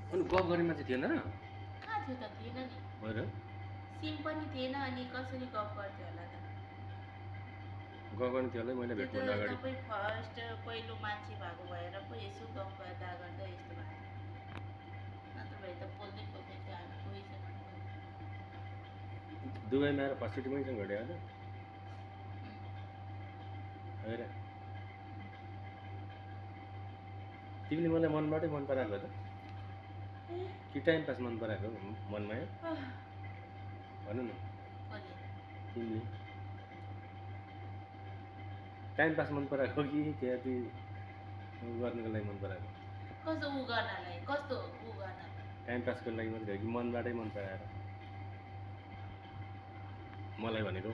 अनि गफ गर्ने मान्छे थिएन र? कहाँ थियो त? थिएन नि। होइन सिम पनि थिएन अनि कसरी गफ गर्थ्यो होला त? गफ गर्ने थियो होला मैले त्यो भेट्नुभन्दा त अगाडि। तपाईँ फर्स्ट पहिलो मान्छे भएको भएर पो यसो गफ गर्दा गर्दा यस्तो भएको थियो। नत्र भए त बोल्दै बोल्दै थियो हामी कोहीसँग पनि। दुबईमा आएर फर्स्ट मैसँग भेट्यो होइन? होइन तिमीले मलाई मनबाटै मन पराएको हो त कि टाइम पास मन पराएको मनमा भन न कसले? तिमीले टाइम पास मन पराएको कि त्यहाँ गर्नुको लागि मन पराएको? कस्तो उ गर्नलाई? कस्तो उ गर्नलाई? टाइम पासको लागि मात्रै हो कि मनबाटै मन पराएर मलाई भनेको?